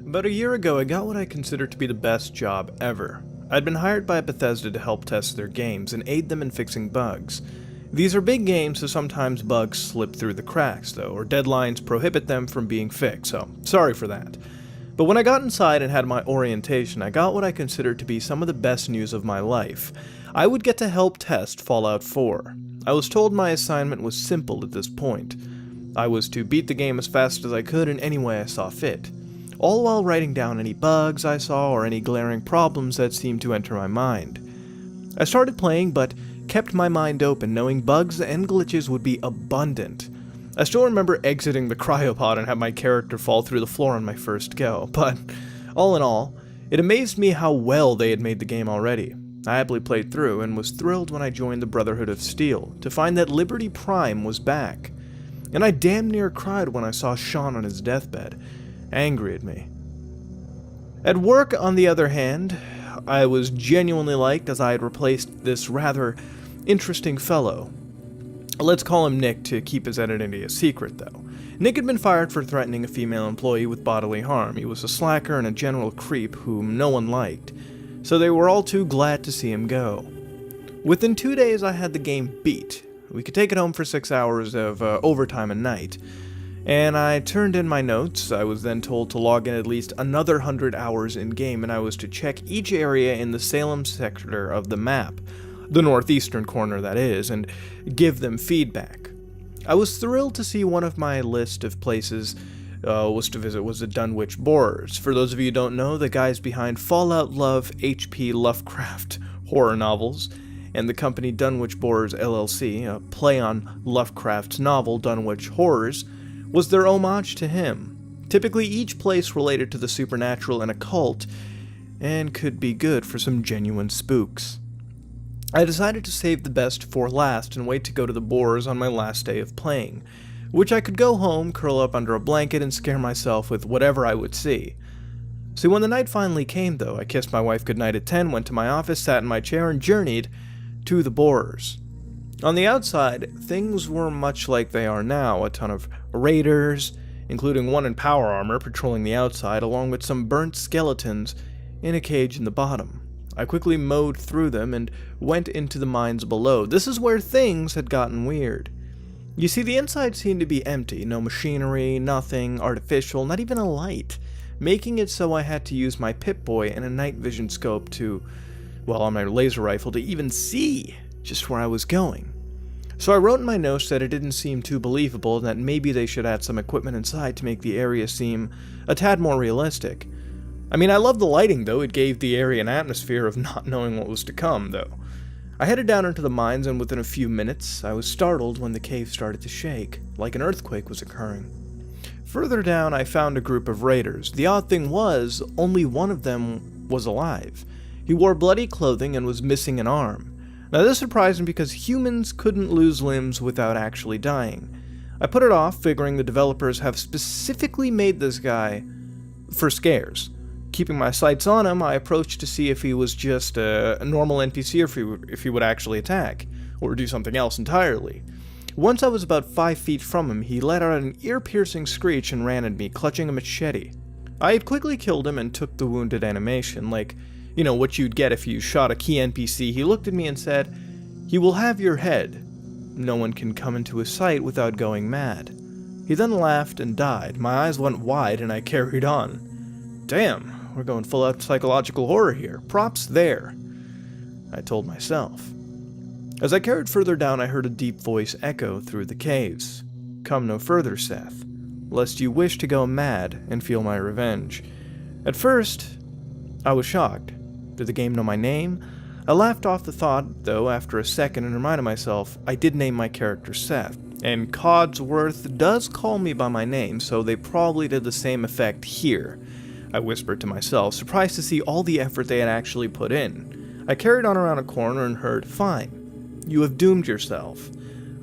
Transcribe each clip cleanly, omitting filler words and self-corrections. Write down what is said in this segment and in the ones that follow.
About a year ago, I got what I consider to be the best job ever. I'd been hired by Bethesda to help test their games and aid them in fixing bugs. These are big games, so sometimes bugs slip through the cracks, though, or deadlines prohibit them from being fixed, so sorry for that. But when I got inside and had my orientation, I got what I consider to be some of the best news of my life. I would get to help test Fallout 4. I was told my assignment was simple at this point. I was to beat the game as fast as I could in any way I saw fit, all while writing down any bugs I saw or any glaring problems that seemed to enter my mind. I started playing, but kept my mind open, knowing bugs and glitches would be abundant. I still remember exiting the cryopod and had my character fall through the floor on my first go, but all in all, it amazed me how well they had made the game already. I happily played through and was thrilled when I joined the Brotherhood of Steel to find that Liberty Prime was back. And I damn near cried when I saw Sean on his deathbed, angry at me. At work, on the other hand, I was genuinely liked as I had replaced this rather interesting fellow. Let's call him Nick to keep his identity a secret, though. Nick had been fired for threatening a female employee with bodily harm. He was a slacker and a general creep whom no one liked, so they were all too glad to see him go. Within 2 days, I had the game beat. We could take it home for 6 hours of overtime a night, and I turned in my notes. I was then told to log in at least another 100 hours in-game, and I was to check each area in the Salem sector of the map, the northeastern corner that is, and give them feedback. I was thrilled to see one of my list of places was to visit was the Dunwich Borers. For those of you who don't know, the guys behind Fallout Love H.P. Lovecraft horror novels, and the company Dunwich Borers LLC, a play on Lovecraft's novel Dunwich Horrors, was their homage to him. Typically each place related to the supernatural and occult, and could be good for some genuine spooks. I decided to save the best for last and wait to go to the Borers on my last day of playing, which I could go home, curl up under a blanket, and scare myself with whatever I would see. So when the night finally came, though, I kissed my wife goodnight at 10, went to my office, sat in my chair, and journeyed to the Borers. On the outside, things were much like they are now, a ton of raiders, including one in power armor patrolling the outside, along with some burnt skeletons in a cage in the bottom. I quickly mowed through them and went into the mines below. This is where things had gotten weird. You see, the inside seemed to be empty, no machinery, nothing artificial, not even a light, making it so I had to use my Pip-Boy and a night vision scope on my laser rifle to even see just where I was going. So I wrote in my notes that it didn't seem too believable and that maybe they should add some equipment inside to make the area seem a tad more realistic. I mean, I love the lighting, though. It gave the area an atmosphere of not knowing what was to come, though. I headed down into the mines, and within a few minutes, I was startled when the cave started to shake, like an earthquake was occurring. Further down, I found a group of raiders. The odd thing was, only one of them was alive. He wore bloody clothing and was missing an arm. Now this surprised me because humans couldn't lose limbs without actually dying. I put it off, figuring the developers have specifically made this guy for scares. Keeping my sights on him, I approached to see if he was just a normal NPC or if he would actually attack, or do something else entirely. Once I was about 5 feet from him, he let out an ear-piercing screech and ran at me, clutching a machete. I had quickly killed him and took the wounded animation, like, you know, what you'd get if you shot a key NPC. He looked at me and said, "He will have your head. No one can come into his sight without going mad." He then laughed and died. My eyes went wide and I carried on. Damn, we're going full-out psychological horror here. Props there, I told myself. As I carried further down, I heard a deep voice echo through the caves. "Come no further, Seth, lest you wish to go mad and feel my revenge." At first, I was shocked. Did the game know my name? I laughed off the thought, though, after a second and reminded myself I did name my character Seth. And Codsworth does call me by my name, so they probably did the same effect here, I whispered to myself, surprised to see all the effort they had actually put in. I carried on around a corner and heard, "Fine, you have doomed yourself."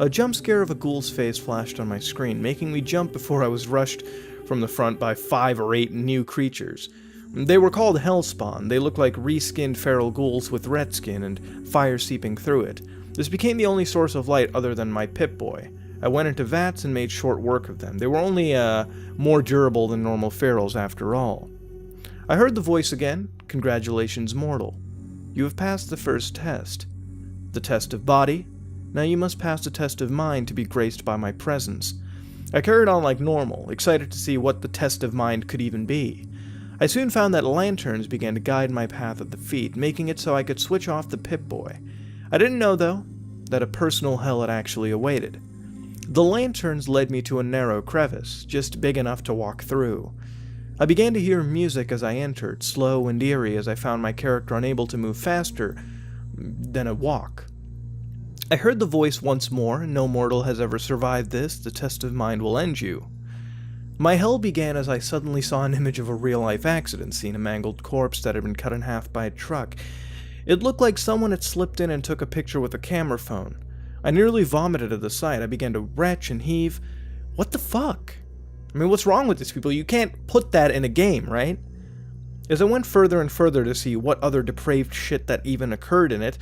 A jump scare of a ghoul's face flashed on my screen, making me jump before I was rushed from the front by 5 or 8 new creatures. They were called Hellspawn. They looked like reskinned feral ghouls with red skin and fire seeping through it. This became the only source of light other than my Pip-Boy. I went into vats and made short work of them. They were only more durable than normal ferals after all. I heard the voice again. Congratulations, mortal. You have passed the first test. The test of body. Now you must pass the test of mind to be graced by my presence. I carried on like normal, excited to see what the test of mind could even be. I soon found that lanterns began to guide my path at the feet, making it so I could switch off the Pip-Boy. I didn't know, though, that a personal hell had actually awaited. The lanterns led me to a narrow crevice, just big enough to walk through. I began to hear music as I entered, slow and eerie as I found my character unable to move faster than a walk. I heard the voice once more. No mortal has ever survived this. The test of mind will end you. My hell began as I suddenly saw an image of a real-life accident scene, a mangled corpse that had been cut in half by a truck. It looked like someone had slipped in and took a picture with a camera phone. I nearly vomited at the sight. I began to retch and heave. What the fuck? I mean, what's wrong with these people? You can't put that in a game, right? As I went further and further to see what other depraved shit that even occurred in it,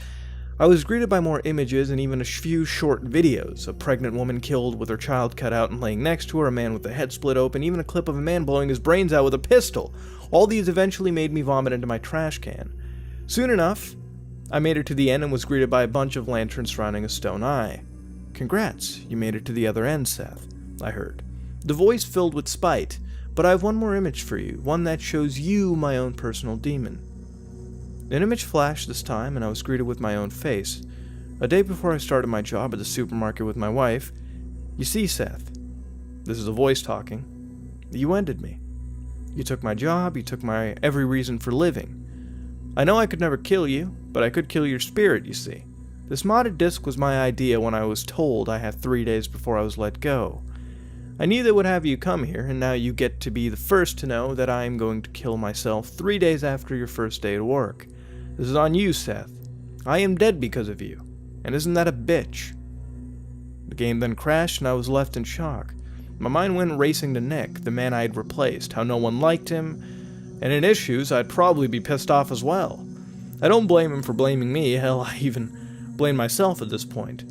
I was greeted by more images and even a few short videos. A pregnant woman killed with her child cut out and laying next to her, a man with the head split open, even a clip of a man blowing his brains out with a pistol. All these eventually made me vomit into my trash can. Soon enough, I made it to the end and was greeted by a bunch of lanterns surrounding a stone eye. Congrats, you made it to the other end, Seth, I heard. The voice filled with spite, but I have one more image for you, one that shows you my own personal demon. An image flashed this time, and I was greeted with my own face. A day before I started my job at the supermarket with my wife, you see, Seth, this is a voice talking, you ended me. You took my job, you took my every reason for living. I know I could never kill you, but I could kill your spirit, you see. This modded disc was my idea when I was told I had 3 days before I was let go. I knew they would have you come here, and now you get to be the first to know that I am going to kill myself 3 days after your first day at work. This is on you, Seth. I am dead because of you. And isn't that a bitch? The game then crashed and I was left in shock. My mind went racing to Nick, the man I had replaced, how no one liked him, and in issues I'd probably be pissed off as well. I don't blame him for blaming me, hell, I even blame myself at this point.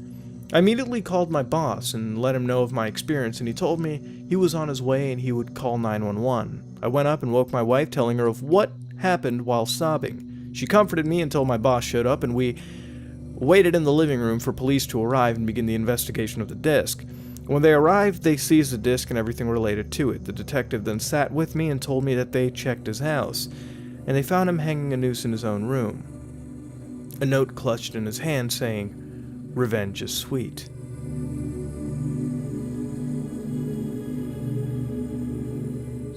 I immediately called my boss and let him know of my experience, and he told me he was on his way and he would call 911. I went up and woke my wife, telling her of what happened while sobbing. She comforted me until my boss showed up, and we waited in the living room for police to arrive and begin the investigation of the disc. When they arrived, they seized the disc and everything related to it. The detective then sat with me and told me that they checked his house, and they found him hanging a noose in his own room. A note clutched in his hand saying, "Revenge is sweet."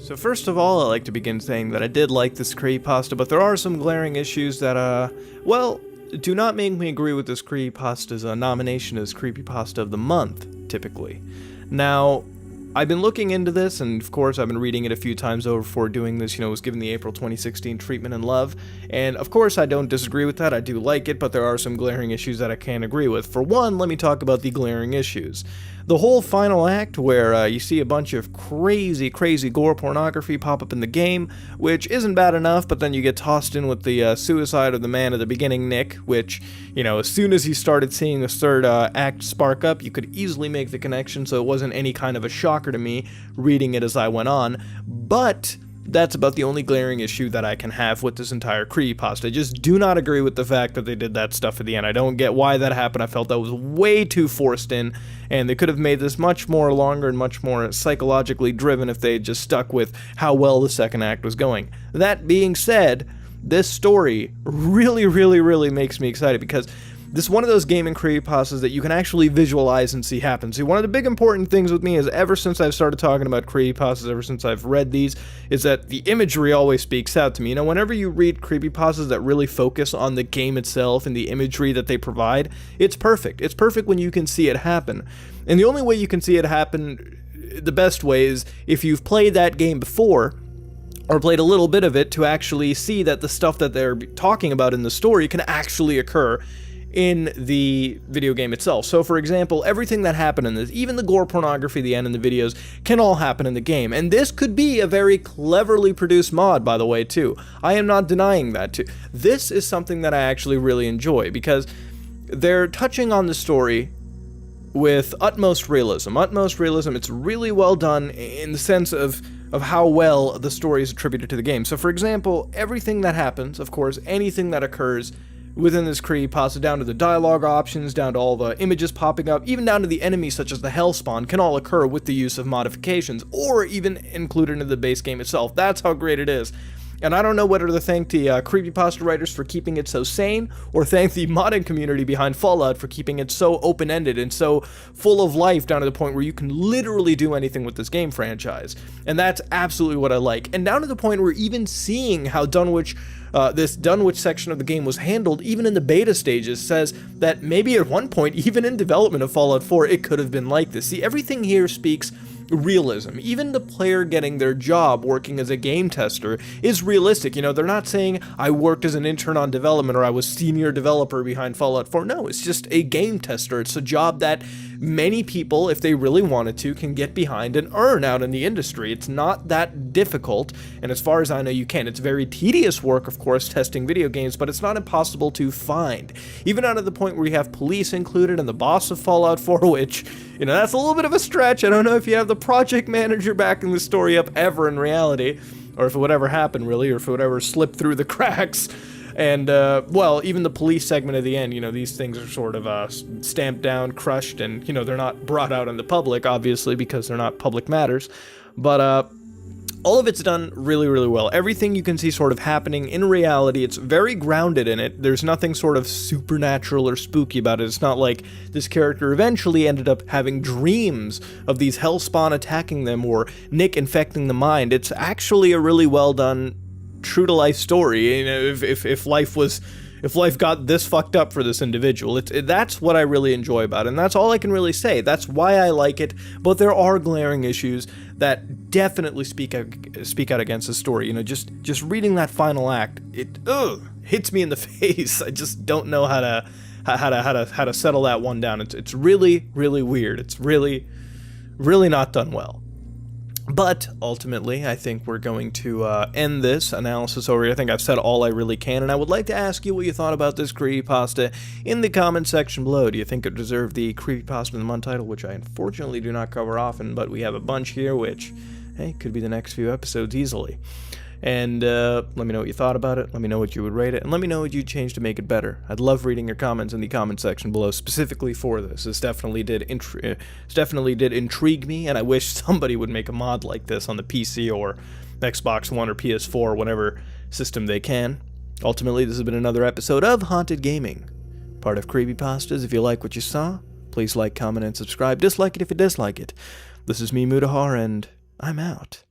So first of all, I'd like to begin saying that I did like this creepypasta, but there are some glaring issues that, well, do not make me agree with this creepypasta's nomination as Creepypasta of the Month, typically. Now, I've been looking into this, and of course I've been reading it a few times over before doing this. It was given the April 2016 treatment and love, and of course I don't disagree with that. I do like it, but there are some glaring issues that I can't agree with. For one, let me talk about the glaring issues. The whole final act where you see a bunch of crazy gore pornography pop up in the game, which isn't bad enough, but then you get tossed in with the suicide of the man at the beginning, Nick, which, as soon as you started seeing the third act spark up, you could easily make the connection, so it wasn't any kind of a shocker to me reading it as I went on. But that's about the only glaring issue that I can have with this entire creepypasta. I just do not agree with the fact that they did that stuff at the end. I don't get why that happened. I felt that was way too forced in, and they could have made this much more longer and much more psychologically driven if they had just stuck with how well the second act was going. That being said, this story really makes me excited because this is one of those gaming creepypastas that you can actually visualize and see happen. See, one of the big important things with me is ever since I've started talking about creepypastas, ever since I've read these, is that the imagery always speaks out to me. Whenever you read creepypastas that really focus on the game itself and the imagery that they provide, it's perfect. It's perfect when you can see it happen. And the only way you can see it happen, the best way, is if you've played that game before, or played a little bit of it, to actually see that the stuff that they're talking about in the story can actually occur in the video game itself. So for example, everything that happened in this, even the gore pornography, the end in the videos, can all happen in the game. And this could be a very cleverly produced mod, by the way, too. I am not denying that, too. This is something that I actually really enjoy, because they're touching on the story with utmost realism. Utmost realism, it's really well done in the sense of how well the story is attributed to the game. So for example, everything that happens, of course, anything that occurs within this creepypasta, down to the dialogue options, down to all the images popping up, even down to the enemies such as the Hellspawn, can all occur with the use of modifications, or even included in the base game itself. That's how great it is. And I don't know whether to thank the creepypasta writers for keeping it so sane, or thank the modding community behind Fallout for keeping it so open-ended and so full of life, down to the point where you can literally do anything with this game franchise. And that's absolutely what I like. And down to the point where even seeing how this Dunwich section of the game was handled, even in the beta stages, says that maybe at one point, even in development of Fallout 4, it could have been like this. See, everything here speaks realism. Even the player getting their job working as a game tester is realistic. You know, they're not saying, I worked as an intern on development, or I was senior developer behind Fallout 4. No, it's just a game tester. It's a job that many people, if they really wanted to, can get behind and earn out in the industry. It's not that difficult, and as far as I know, you can. It's very tedious work, of course, testing video games, but it's not impossible to find. Even out of the point where you have police included and the boss of Fallout 4, which, you know, that's a little bit of a stretch. I don't know if you have the project manager backing the story up ever in reality, or if it would ever happen, really, or if it would ever slip through the cracks. And, well, even the police segment at the end, you know, these things are sort of stamped down, crushed, and, you know, they're not brought out in the public, obviously, because they're not public matters. But, all of it's done really, really well. Everything you can see sort of happening in reality. It's very grounded in it. There's nothing sort of supernatural or spooky about it. It's not like this character eventually ended up having dreams of these Hellspawn attacking them or Nick infecting the mind. It's actually a really well done, true-to-life story. You know, if life got this fucked up for this individual, that's what I really enjoy about it, and that's all I can really say. That's why I like it, but there are glaring issues that definitely speak out against the story. You know, just reading that final act, it hits me in the face. I just don't know how to settle that one down. It's really, really weird. It's really, really not done well. But ultimately, I think we're going to end this analysis over here. I think I've said all I really can, and I would like to ask you what you thought about this creepypasta in the comment section below. Do you think it deserved the creepypasta in the month title, which I unfortunately do not cover often, but we have a bunch here, which, hey, could be the next few episodes easily. And let me know what you thought about it, let me know what you would rate it, and let me know what you'd change to make it better. I'd love reading your comments in the comment section below, specifically for this. This definitely did intrigue me, and I wish somebody would make a mod like this on the PC or Xbox One or PS4, whatever system they can. Ultimately, this has been another episode of Haunted Gaming, part of Creepypastas. If you like what you saw, please like, comment, and subscribe. Dislike it if you dislike it. This is me, Mudahar, and I'm out.